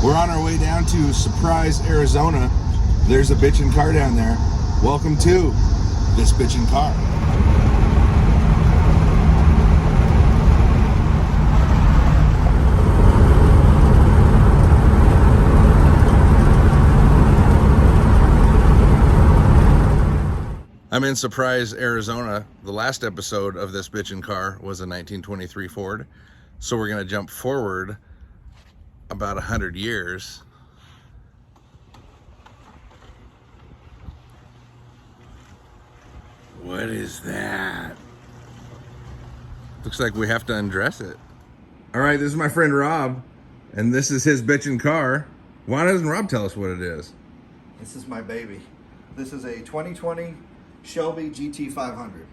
We're on our way down to Surprise, Arizona. There's a Bitchin car down there. Welcome to this Bitchin car. I'm in Surprise, Arizona. The last episode of this Bitchin car was a 1923 Ford. So we're gonna jump forward about 100 years. What is that? Looks like we have to undress it. All right, this is my friend Rob, and this is his Bitchin car. Why doesn't Rob tell us what it is? This is my baby. This is a 2020 Shelby GT500.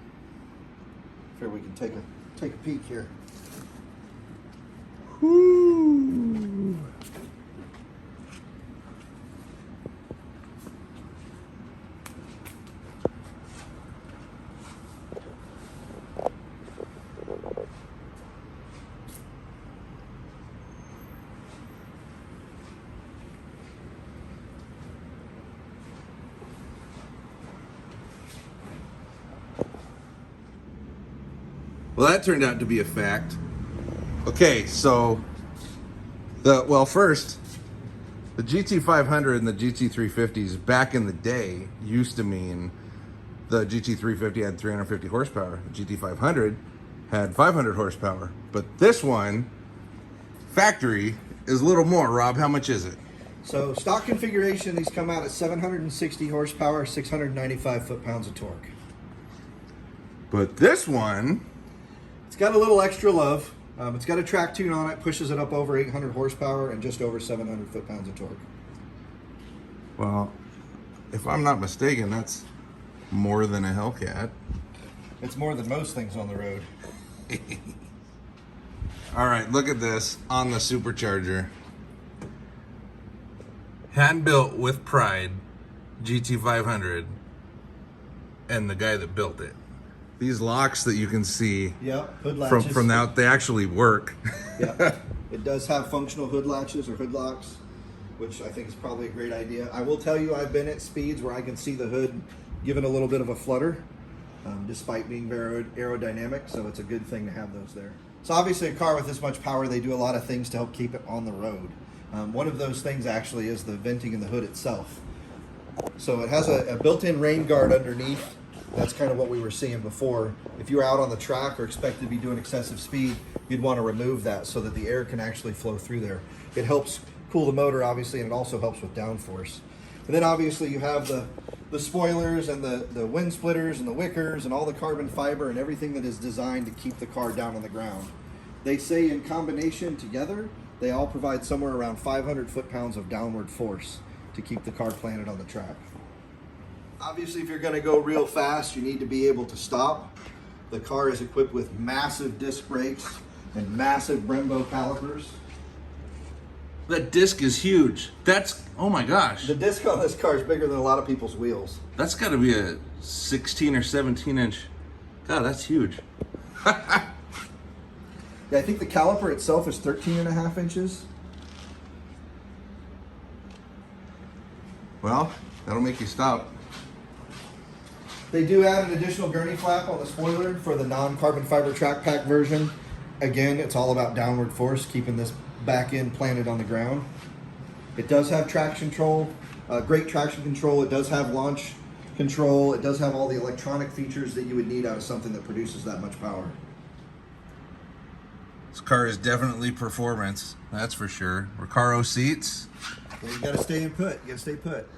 Here we can take a peek here. Woo. Well, that turned out to be a fact. Okay, so first, the GT500 and the GT350s back in the day used to mean the GT350 had 350 horsepower. The GT500 had 500 horsepower. But this one, factory, is a little more. Rob, how much is it? So stock configuration, these come out at 760 horsepower, 695 foot-pounds of torque. But this one, it's got a little extra love. It's got a track tune on it, pushes it up over 800 horsepower and just over 700 foot-pounds of torque. well, if I'm not mistaken, that's more than a Hellcat. It's more than most things on the road. All right, look at this on the supercharger. Hand built with pride, GT500, and the guy that built it. These locks that you can see, Yep, hood latches. from out, they actually work. Yeah, it does have functional hood latches or hood locks, which I think is probably a great idea. I will tell you, I've been at speeds where I can see the hood giving a little bit of a flutter, despite being very aerodynamic, so it's a good thing to have those there. So obviously a car with this much power, they do a lot of things to help keep it on the road. One of those things actually is the venting in the hood itself. So it has a built-in rain guard underneath. That's kind of what we were seeing before. If you were out on the track or expected to be doing excessive speed, you'd want to remove that so that the air can actually flow through there. It helps cool the motor, obviously, and it also helps with downforce. And then obviously you have the spoilers and the wind splitters and the wickers and all the carbon fiber and everything that is designed to keep the car down on the ground. They say in combination together, they all provide somewhere around 500 foot-pounds of downward force to keep the car planted on the track. Obviously, if you're going to go real fast, you need to be able to stop. The car is equipped with massive disc brakes and massive Brembo calipers. That disc is huge. That's, oh my gosh. The disc on this car is bigger than a lot of people's wheels. That's got to be a 16 or 17 inch. God, that's huge. Yeah, I think the caliper itself is 13.5 inches. Well, that'll make you stop. They do add an additional gurney flap on the spoiler for the non-carbon fiber track pack version. Again, it's all about downward force, keeping this back end planted on the ground. It does have traction control, great traction control. It does have launch control. It does have all the electronic features that you would need out of something that produces that much power. This car is definitely performance, that's for sure. Recaro seats. Well, you gotta stay put. You gotta stay put.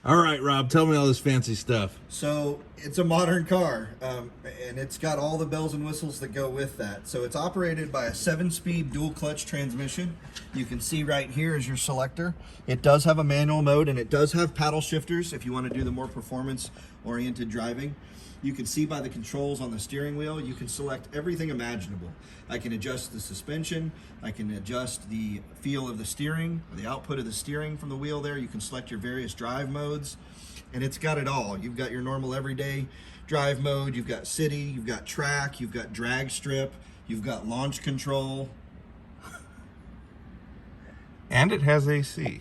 All right, Rob, tell me all this fancy stuff. So it's a modern car, and it's got all the bells and whistles that go with that. So it's operated by a 7-speed dual clutch transmission. You can see right here is your selector. It does have a manual mode, and it does have paddle shifters if you want to do the more performance-oriented driving. You can see by the controls on the steering wheel, you can select everything imaginable. I can adjust the suspension, I can adjust the feel of the steering, the output of the steering from the wheel there. You can select your various drive modes, and it's got it all. You've got your normal everyday drive mode, you've got city, you've got track, you've got drag strip, You've got launch control. And it has AC.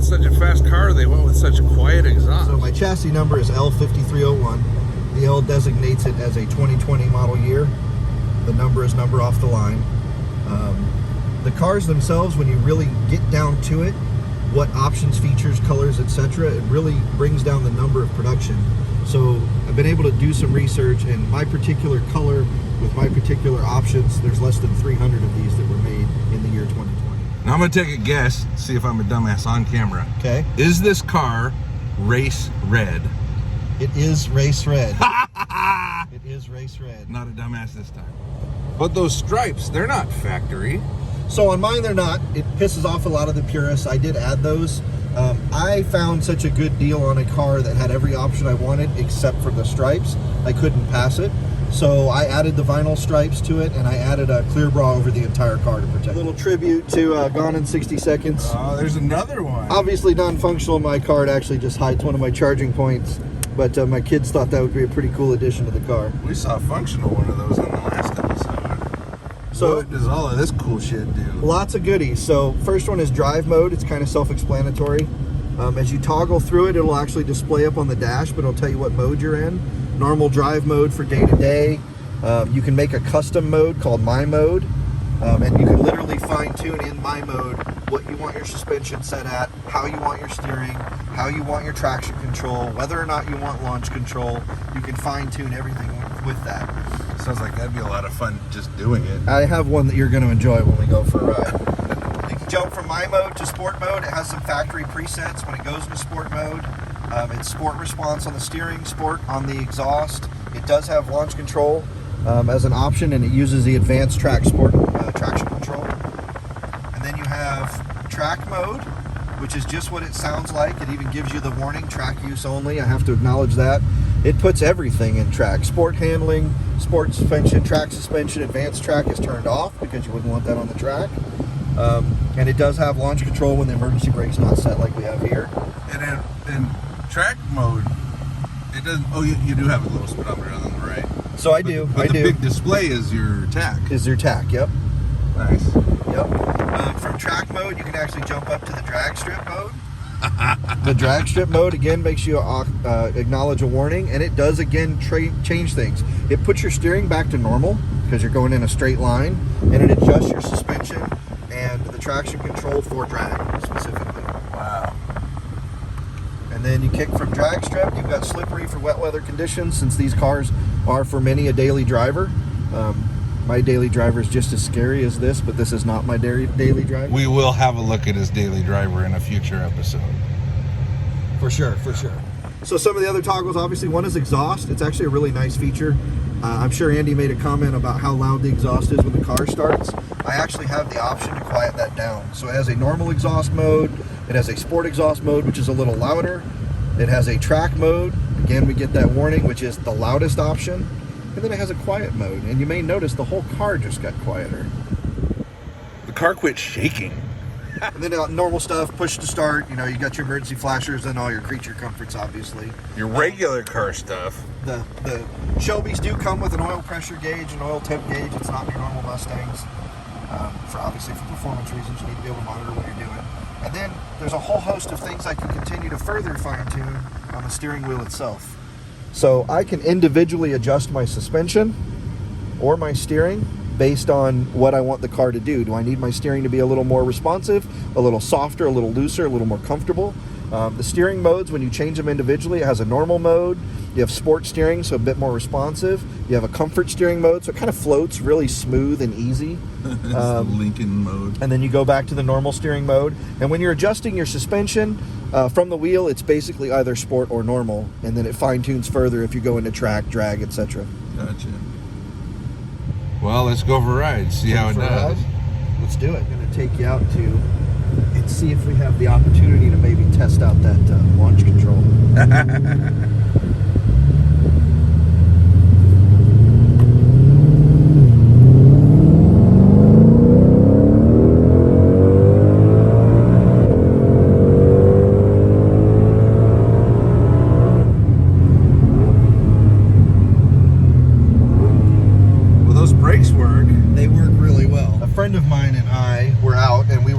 Such a fast car, they went with such quiet exhaust. So my chassis number is L5301. The L designates it as a 2020 model year. The number is number off the line. The cars themselves, when you really get down to it, what options, features, colors, etc., it really brings down the number of production. So I've been able to do some research, and my particular color with my particular options, there's less than 300 of these that were made in the year 2020. Now I'm gonna take a guess, see if I'm a dumbass on camera. Okay. Is this car race red? It is race red. It is race red. Not a dumbass this time. But those stripes, they're not factory. So on mine, they're not. It pisses off a lot of the purists. I did add those. I found such a good deal on a car that had every option I wanted except for the stripes. I couldn't pass it. So I added the vinyl stripes to it, and I added a clear bra over the entire car to protect it. A little tribute to Gone in 60 Seconds. Oh, there's another one. Obviously non-functional. My car, it actually just hides one of my charging points. But my kids thought that would be a pretty cool addition to the car. We saw a functional one of those in the last episode. So what does all of this cool shit do? Lots of goodies. So first one is drive mode. It's kind of self-explanatory. As you toggle through it, it'll actually display up on the dash, but it'll tell you what mode you're in. Normal drive mode for day-to-day. You can make a custom mode called My Mode, and you can literally fine-tune in My Mode what you want your suspension set at, how you want your steering, how you want your traction control, whether or not you want launch control. You can fine-tune everything with that. Sounds like that'd be a lot of fun just doing it. I have one that you're going to enjoy when we go for a ride. You can jump from My Mode to Sport Mode. It has some factory presets when it goes into Sport Mode. It's Sport response on the steering, Sport on the exhaust. It does have launch control as an option, and it uses the advanced traction control. And then you have Track Mode, which is just what it sounds like. It even gives you the warning, track use only. I have to acknowledge that. It puts everything in track. Sport handling, sport suspension, track suspension, advanced track is turned off because you wouldn't want that on the track. And it does have launch control when the emergency brake's not set like we have here. And in track mode, it doesn't. Oh, you do have a little speedometer on the right. So I do. But the big display is your TAC. Is your TAC? Yep. Nice. Yep. From track mode, you can actually jump up to the drag strip mode. The drag strip mode again makes you acknowledge a warning, and it does again change things. It puts your steering back to normal because you're going in a straight line, and it adjusts your suspension and the traction control for drag specifically. Wow. And then you kick from drag strip. You've got slippery for wet weather conditions, since these cars are for many a daily driver. My daily driver is just as scary as this, but this is not my daily driver. We will have a look at his daily driver in a future episode. For sure, for sure. So some of the other toggles, obviously, one is exhaust. It's actually a really nice feature. I'm sure Andy made a comment about how loud the exhaust is when the car starts. I actually have the option to quiet that down. So it has a normal exhaust mode. It has a sport exhaust mode, which is a little louder. It has a track mode. Again, we get that warning, which is the loudest option. And then it has a quiet mode. And you may notice the whole car just got quieter. The car quit shaking. And then normal stuff, push to start. You know, you got your emergency flashers and all your creature comforts, obviously. Your regular car stuff. The Shelbys do come with an oil pressure gauge, an oil temp gauge. It's not your normal Mustangs. Obviously for performance reasons, you need to be able to monitor what you're doing. And then there's a whole host of things I can continue to further fine tune on the steering wheel itself. So I can individually adjust my suspension or my steering based on what I want the car to do. Do I need my steering to be a little more responsive, a little softer, a little looser, a little more comfortable? The steering modes, when you change them individually, it has a normal mode. You have sport steering, so a bit more responsive. You have a comfort steering mode, so it kind of floats really smooth and easy. Lincoln mode. And then you go back to the normal steering mode. And when you're adjusting your suspension from the wheel, it's basically either sport or normal. And then it fine-tunes further if you go into track, drag, etc. Gotcha. Well, let's go for a ride, see how it does. Let's do it. I'm going to take you out to and see if we have the opportunity to maybe test out that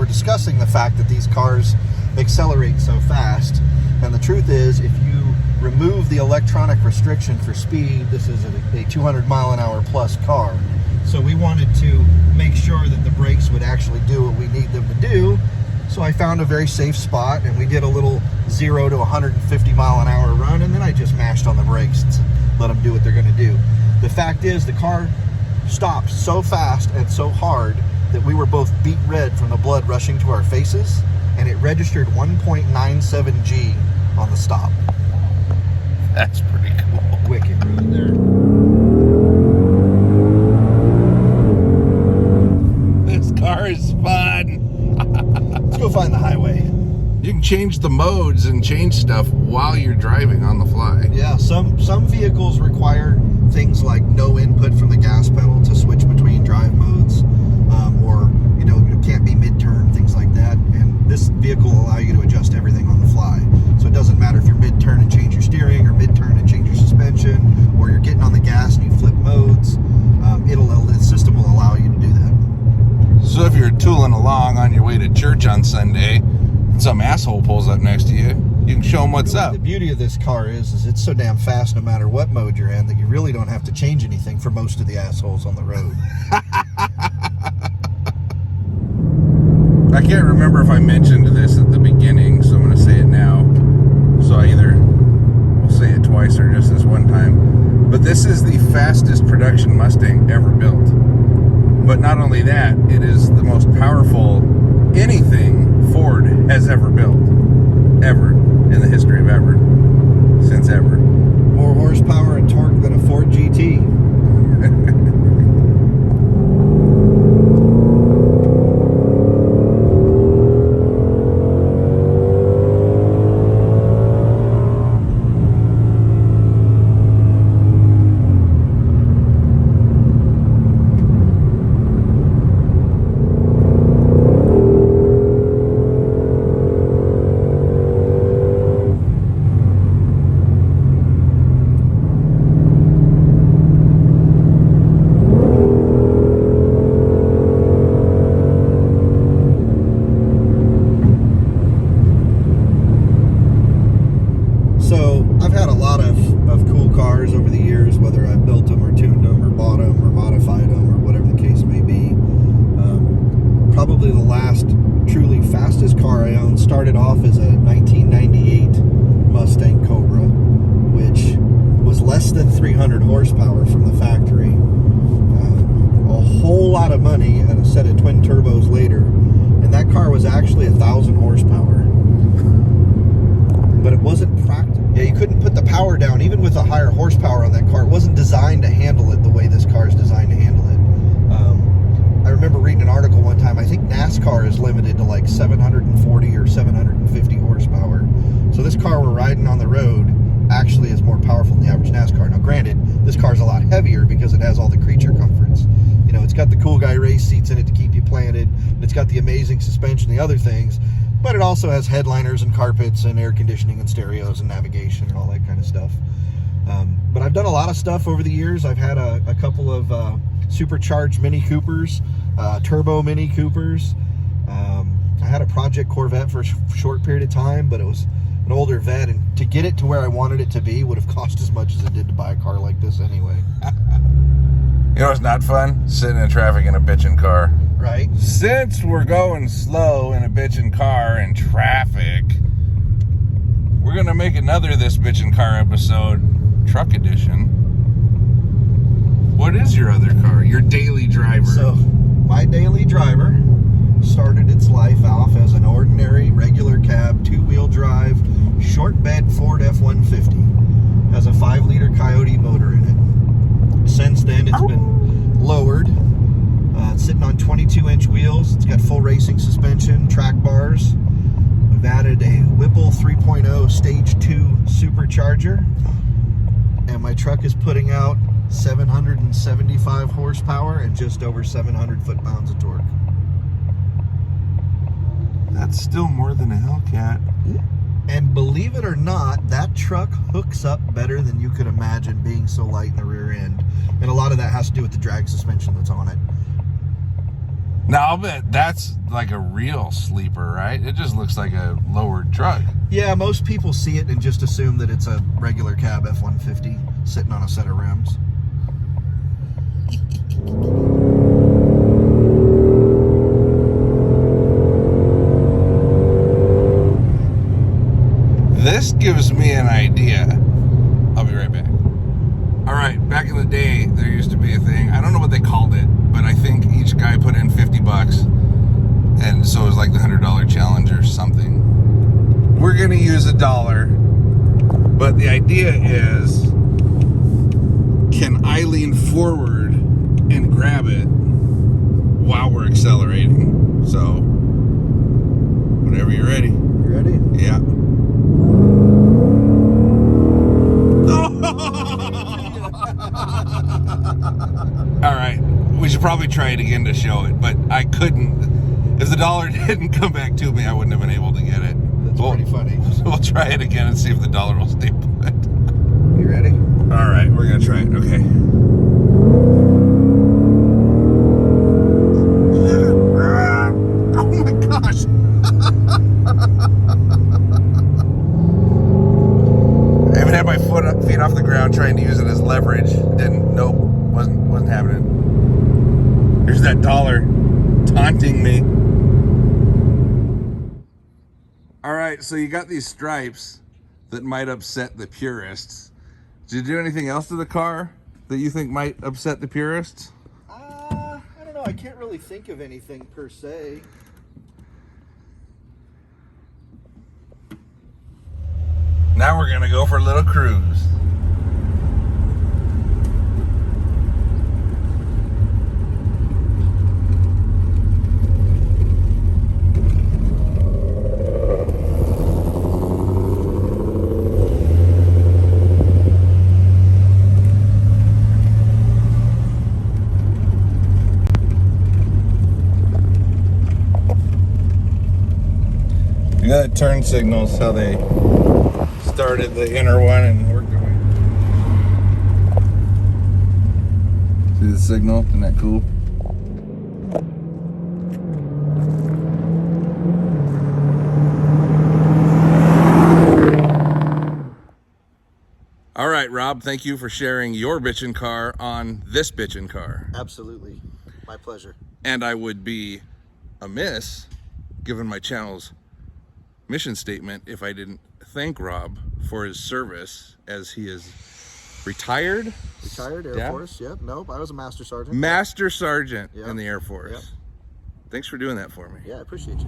Discussing the fact that these cars accelerate so fast, and the truth is, if you remove the electronic restriction for speed, this is a 200 mile an hour plus car. So we wanted to make sure that the brakes would actually do what we need them to do. So I found a very safe spot, and we did a little 0 to 150 mile an hour run, and then I just mashed on the brakes and let them do what they're going to do. The fact is, the car stopped so fast and so hard that we were both beet red from the blood rushing to our faces, and it registered 1.97 G on the stop. That's pretty cool. Wicked right there. This car is fun. Let's go find the highway. You can change the modes and change stuff while you're driving on the fly. Yeah, some vehicles require things like no input from the gas pedal to switch between drive modes. Or, you know, it can't be mid-turn, things like that. And this vehicle will allow you to adjust everything on the fly. So it doesn't matter if you're mid-turn and change your steering, or mid-turn and change your suspension, or you're getting on the gas and you flip modes. The system will allow you to do that. So if you're tooling along on your way to church on Sunday, and some asshole pulls up next to you, you can show them what's up. The beauty of this car is it's so damn fast no matter what mode you're in that you really don't have to change anything for most of the assholes on the road. I can't remember if I mentioned this at the beginning, so I'm going to say it now. So I either will say it twice or just this one time. But this is the fastest production Mustang ever built. But not only that, it is the most powerful anything Ford has ever built. Ever. In the history of ever. Since ever. More horsepower and torque than a Ford GT. Started off as a 1998 Mustang Cobra, which was less than 300 horsepower from the factory. A whole lot of money and a set of twin turbos later, and that car was actually 1,000 horsepower. But it wasn't practical. Yeah, you couldn't put the power down even with a higher horsepower on that car. It wasn't designed to handle it the way this car is designed to handle it. I remember reading an article one time, I think NASCAR is limited to like 740 or 750 horsepower. So this car we're riding on the road actually is more powerful than the average NASCAR. Now granted, this car is a lot heavier because it has all the creature comforts. You know, it's got the cool guy race seats in it to keep you planted. It's got the amazing suspension and the other things. But it also has headliners and carpets and air conditioning and stereos and navigation and all that kind of stuff. But I've done a lot of stuff over the years. I've had a couple of supercharged Mini Coopers, turbo Mini Coopers. I had a Project Corvette for a short period of time, but it was an older vet, and to get it to where I wanted it to be would have cost as much as it did to buy a car like this anyway. You know what's not fun? Sitting in traffic in a bitchin' car. Right. Since we're going slow in a bitchin' car in traffic, we're going to make another This Bitchin' Car episode, truck edition. What is your other car? Your daily driver? So, my daily driver started its life off as an ordinary, regular cab, two-wheel drive, short bed Ford F-150. Has a 5-liter Coyote motor in it. Since then, it's been lowered. It's sitting on 22-inch wheels. It's got full racing suspension, track bars, a I've added a Whipple 3.0 Stage 2 supercharger, and my truck is putting out 775 horsepower and just over 700 foot-pounds of torque. That's still more than a Hellcat. And believe it or not, that truck hooks up better than you could imagine, being so light in the rear end. And a lot of that has to do with the drag suspension that's on it. Now, I'll bet that's like a real sleeper, right? It just looks like a lowered truck. Yeah, most people see it and just assume that it's a regular cab F-150 sitting on a set of rims. This gives me an idea. I'll be right back. All right, back in the day, there used to be a thing. I don't know what they called it, but I think each guy put in 50 bucks. And so it was like the $100 challenge or something. We're gonna use $1, but the idea is, can I lean forward and grab it while we're accelerating? So, whenever you're ready. You ready? Yeah. All right, we should probably try it again to show it, but I couldn't. If the dollar didn't come back to me, I wouldn't have been able to get it. That's pretty funny. We'll try it again and see if the dollar will stay put. You ready? All right, we're gonna try it. Okay. Oh my gosh. I haven't had my feet off the ground trying to use it as leverage. Nope, wasn't happening. Here's that dollar taunting me. All right, so you got these stripes that might upset the purists. Did you do anything else to the car that you think might upset the purists? I don't know. I can't really think of anything per se. Now we're gonna go for a little cruise. You got turn signals, how they started the inner one and worked their way. See the signal? Isn't that cool? All right, Rob, thank you for sharing your bitchin' car on this bitchin' car. Absolutely. My pleasure. And I would be amiss, given my channel's mission statement, if I didn't thank Rob for his service, as he is retired. Retired Air Force. Yep. Nope. I was a master sergeant. Master Sergeant Yep. in the Air Force. Yep. Thanks for doing that for me. Yeah, I appreciate you.